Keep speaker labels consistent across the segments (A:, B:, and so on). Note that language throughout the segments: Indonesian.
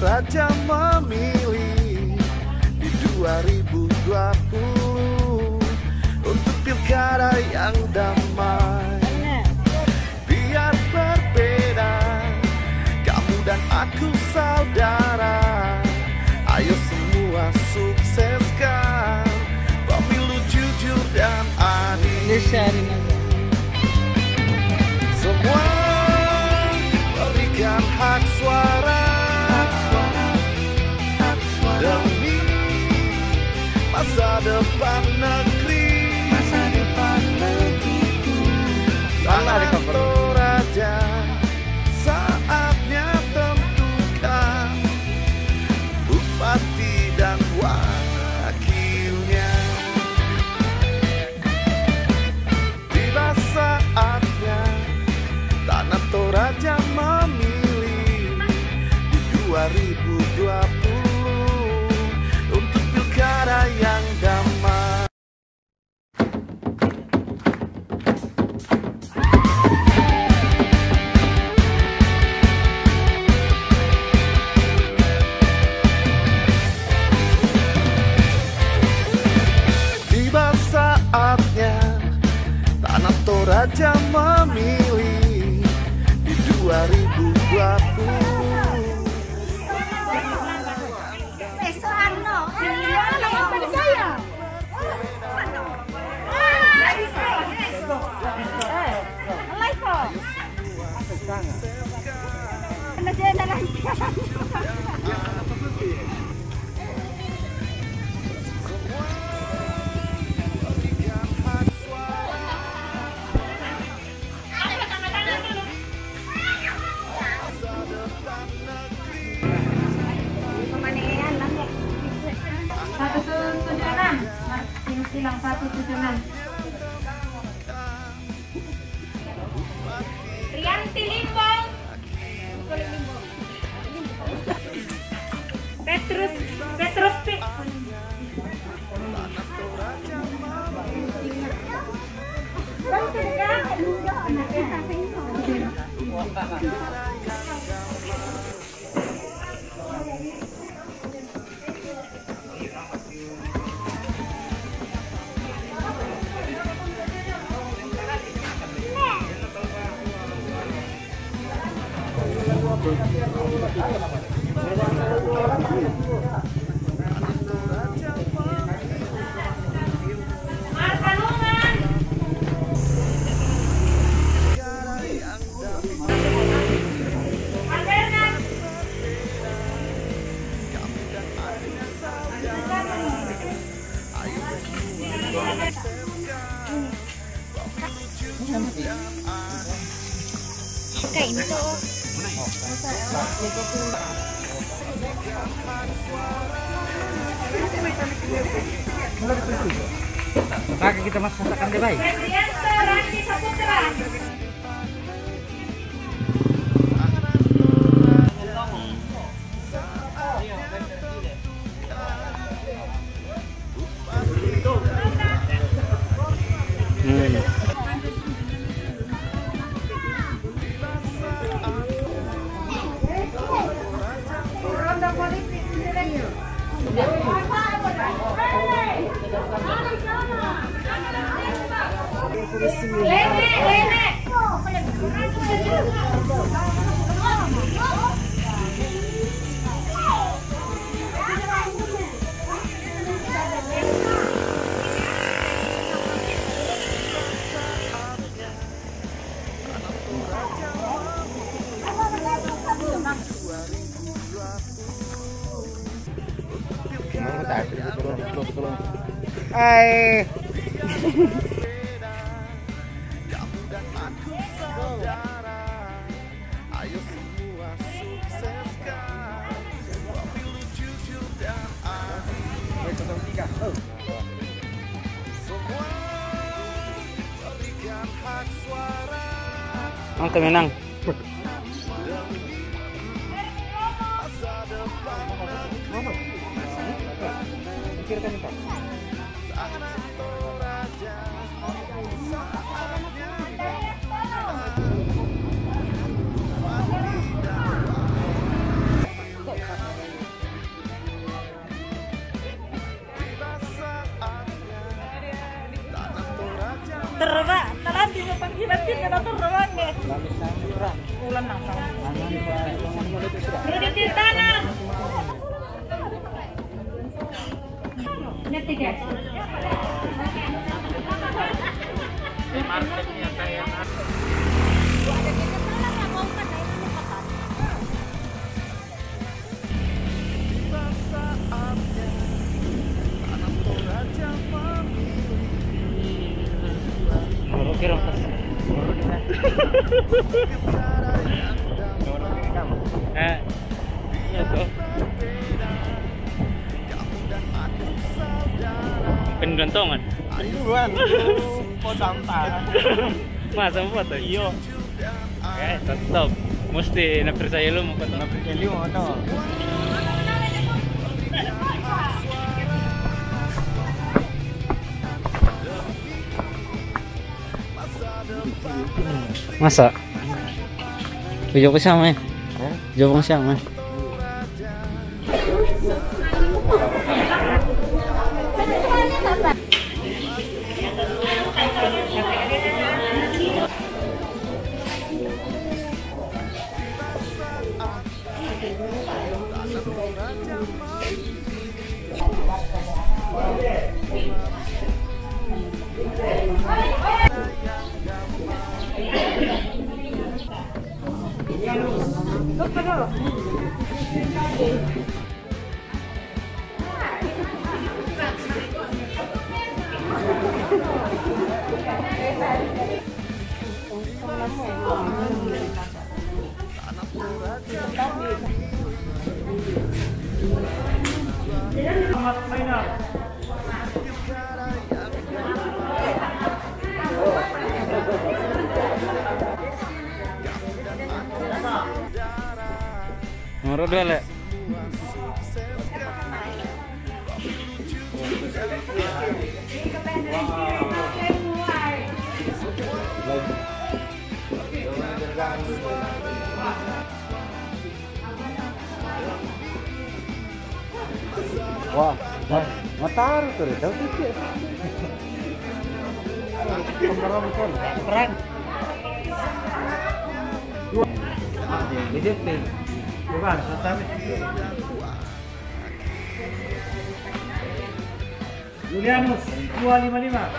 A: Toraja memilih di 2020 untuk pilkada yang damai. Biar berbeda, kamu dan aku saudara. Ayo semua sukseskan pemilu jujur dan adil. Semua berikan hak suara demi masa depan negeri. Tanah Toraja, saatnya tentukan bupati dan wakilnya. Tiba saatnya Tanah Toraja memilih di 2020 untuk pilkada yang damai. Tiba saatnya Tanah Toraja memilih di 2020.
B: Silang 176. Rianti Limbong. Petrus Pi.
C: Pakai kita masakan deh baik. Hai.
A: Ayo semua sukseskan pemilu jujur dan adil. Semua berikan hak suara.
C: Ang menang.
A: Masa depan negeri. Tanah Toraja, saatnya
B: Rudi Tirtana. Ini 3.
C: Marketnya kayak
A: Tiba saatnya tanah Toraja memilih
C: baru kira pas. Iya tuh. Pendantongan.
A: Ayuan mau sampah.
C: Masa foto? Iya. Tetap. Mesti napercaya lu mau foto. Napercaya lu mau foto. Masa? Video ko siya may. Video ko siya may. Nomor 2 le. Wah, matar tuh deh, tahu tidak? Perang. Disiplin. Bukan, tetapi Julianus 255.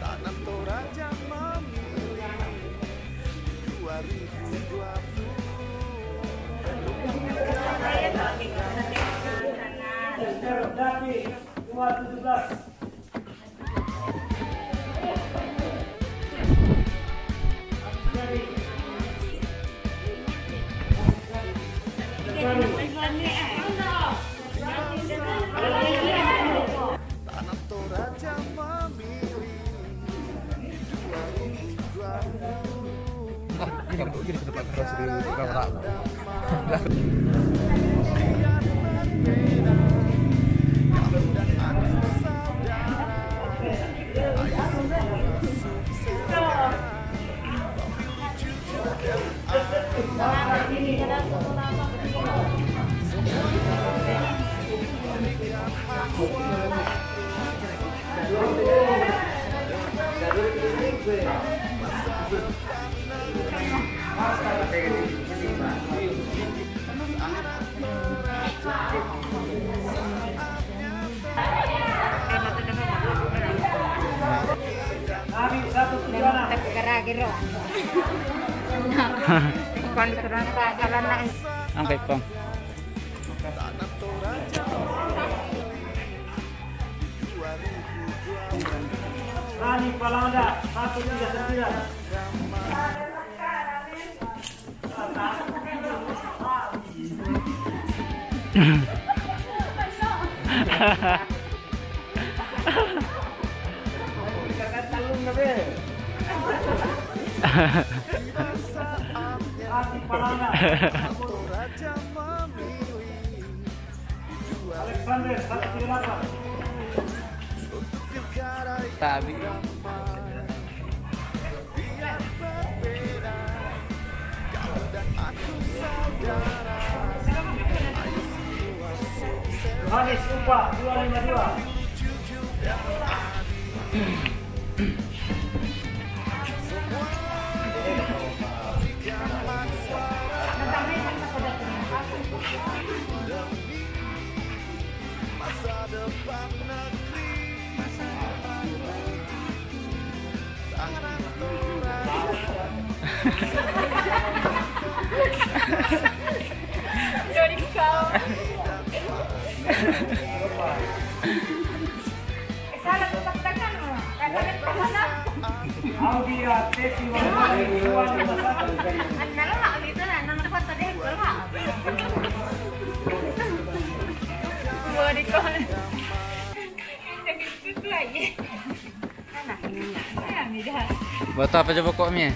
A: Tanah Toraja memilih 2020.
B: Dati 217.
A: Tanah Toraja memilih
C: Angkat pong.
A: Tanah Toraja
B: Rani Palanda 139.
A: Toraja memilih
B: Alexander 138.
A: untuk pilkada
C: Tabi.
A: biar berbeda. Kau dan aku saudara. Ayo semua sukses.
B: Hanis Upa 252.
A: Jujur dan adil. Semua
B: Audia Teti Wahai 251.
D: Anh nói lại đi tới là năm nó có đẹp nữa hả? Vừa đi coi. Cứ lại vậy. Cái làm gì đây?
C: Buat apa coba koknya?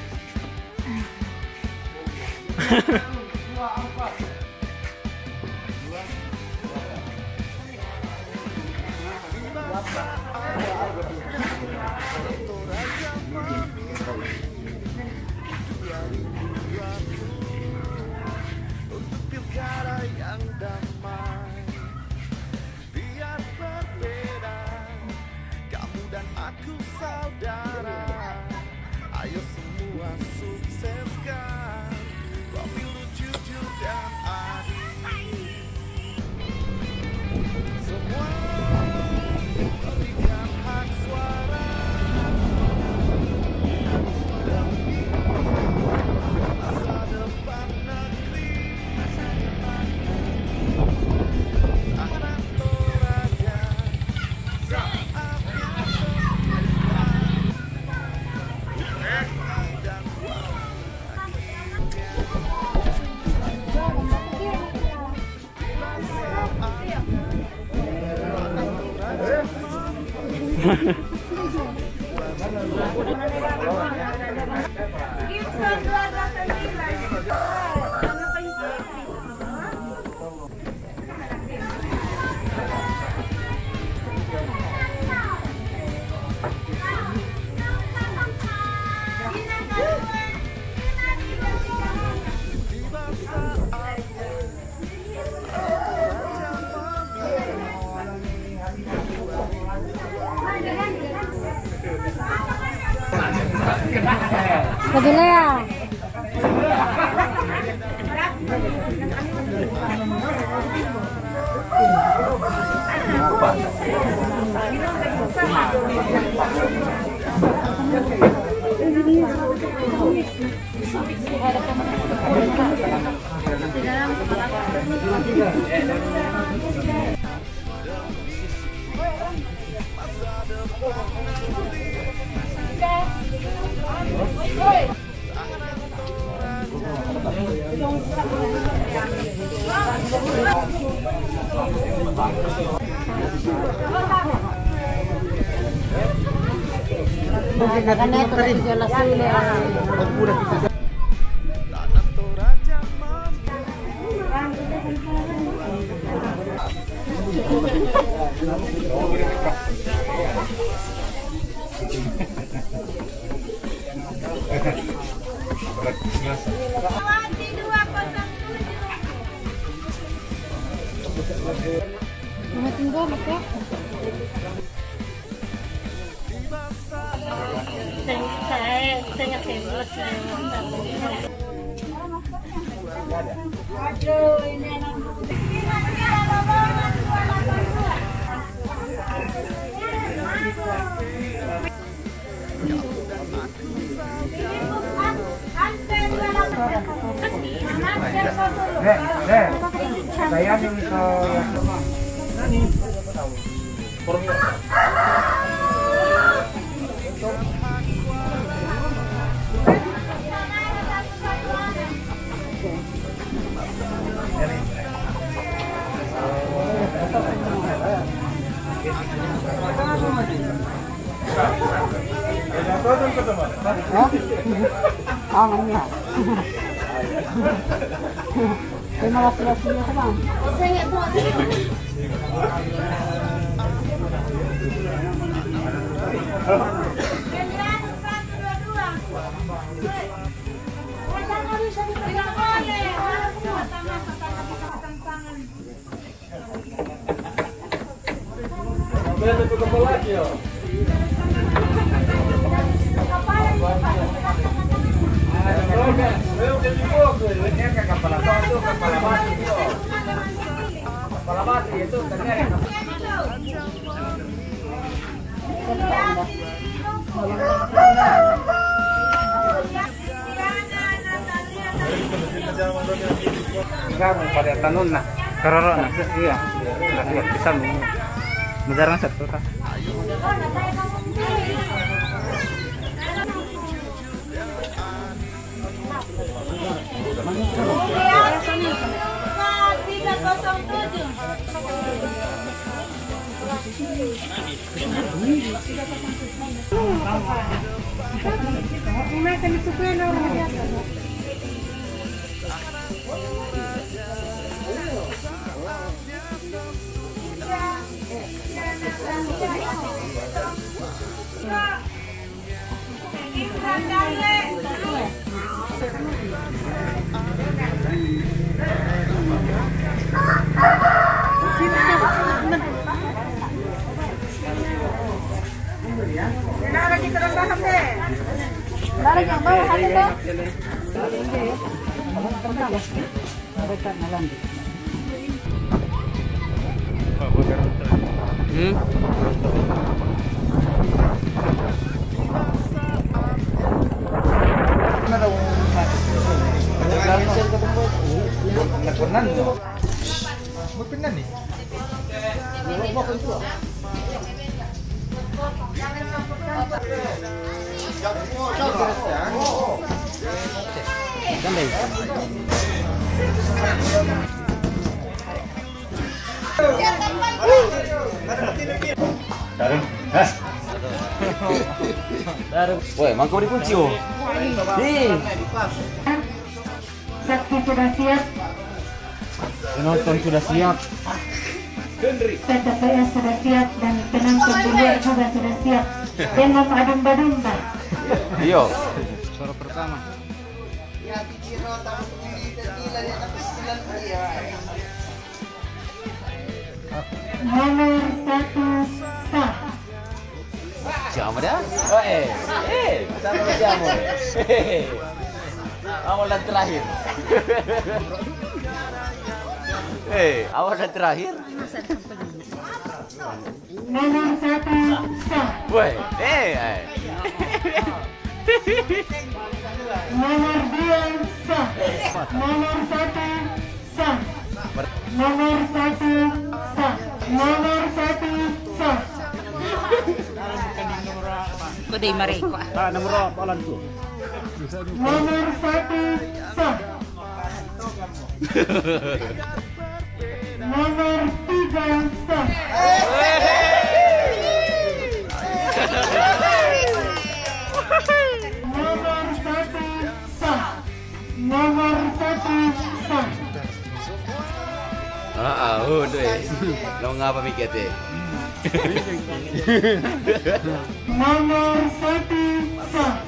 A: Untuk pilkada yang damai, biar berbeda, kamu dan aku saudara. Ayo semua sukseskan pemilu jujur dan adil. Semua berikan hak suara demi masa depan negeri. Anak Toraja, saatnya dan
D: Kabila ya. Karena itu tadi jelas ini.
A: Anak Toraja
D: Mau tinggal maka saya nggak tembus. Aduh ini
B: Saya yang itu terima kasih ya bang.
D: saya nggak buat.
B: Kepala batu itu ternyata pada tanun nah.
C: Karoro na.
B: Iya.
C: Bisa mo. Majarang satu ka.
A: Magpindan nih.
E: Woi, mangkok dikunci oh.
F: Saksi sudah siap,
E: Penonton sudah siap.
F: PTPS sudah siap, dan penonton juga sudah siap. Dengan adumba-dumba.
E: Iyo.
C: Suara pertama.
F: Nomor 1 sah.
E: Siapa dah? Oh sama siapa? Awalan terakhir. Awalan terakhir.
F: Nomor 1 sah.
E: Woi,
F: Nomor 2 sah. Nomor 1 sah. Nomor 1 sah. Nomor 1 sah.
D: Kuday mariko.
C: Nomor apa lan tu?
F: Nomor 1 sah. Nomor 3 sah. Nomor 1 sah. Nomor 1 sah.
E: Udah. Lo ngapa mikir teh?
F: Nomor 1 sah.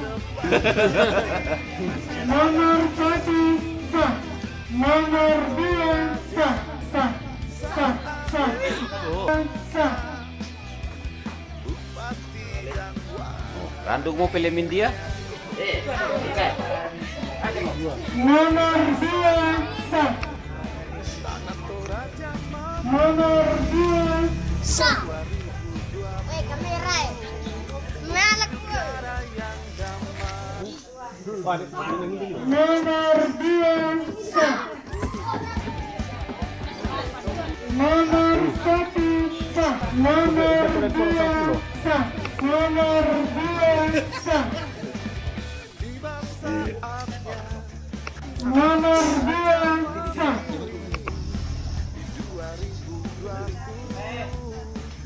F: Nomor 1 sah. Nomor 2 sah. Sah. Sah. Sah. Sah.
E: Randuk mau filmin dia?
F: Nomor 2 sah. Nomor 2
G: Sah. Kamera. Malak.
F: Nomor 2 sah. Nomor 1 sah. Nomor 2 sah. Nomor 2 sah. Nomor 2 sah.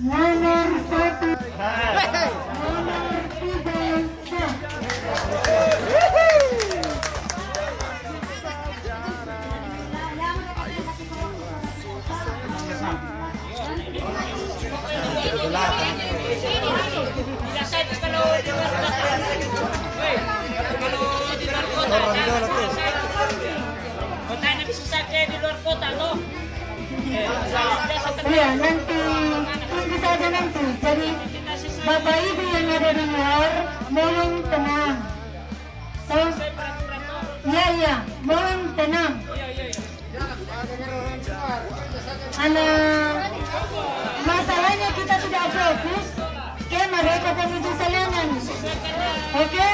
F: Nomor 1. Nomor 3 sah. Iya, nanti tunggu saja nanti. Jadi Bapak Ibu yang ada di luar mohon tenang. Iya, mohon tenang. Masalahnya kita tidak fokus ke mereka penuju salinan. Oke?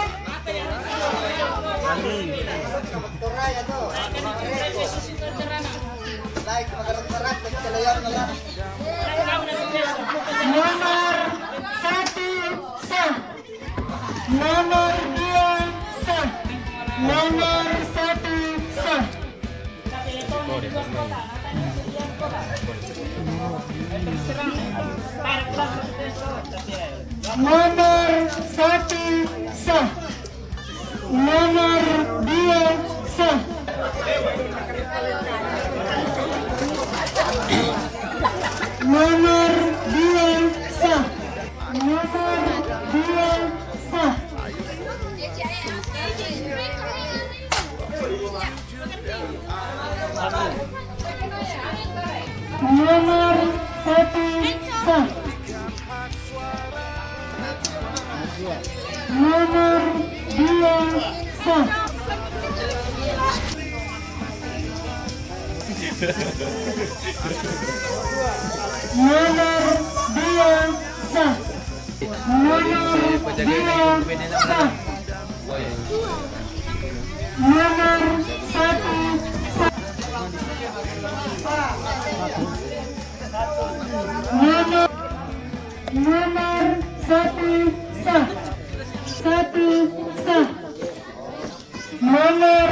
A: Like,
F: Nomor 1 sah. Nomor 2 sah. Nomor 1 sah. Nomor 1 sah. Nomor 2 sah. Nomor 2 sah. Nomor 2 sah. Nomor 1 sah. Nomor 2 sah. Nomor 2 sah. Nomor 2 sah. Nomor 1 sah. Nomor 1 sah. 1 sah. Nomor